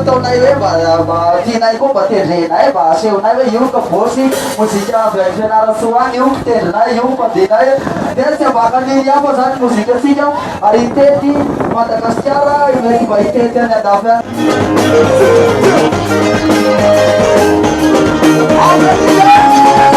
tau nai we ba ti nai ko ba te re nai ba se nai we yu ko bosi musika flexiona ra suan yu te nai yu pa de nai desse ba ka ni ya ba san musika si jau ari te ti mata kascara me ba te te na da fa Hallelujah!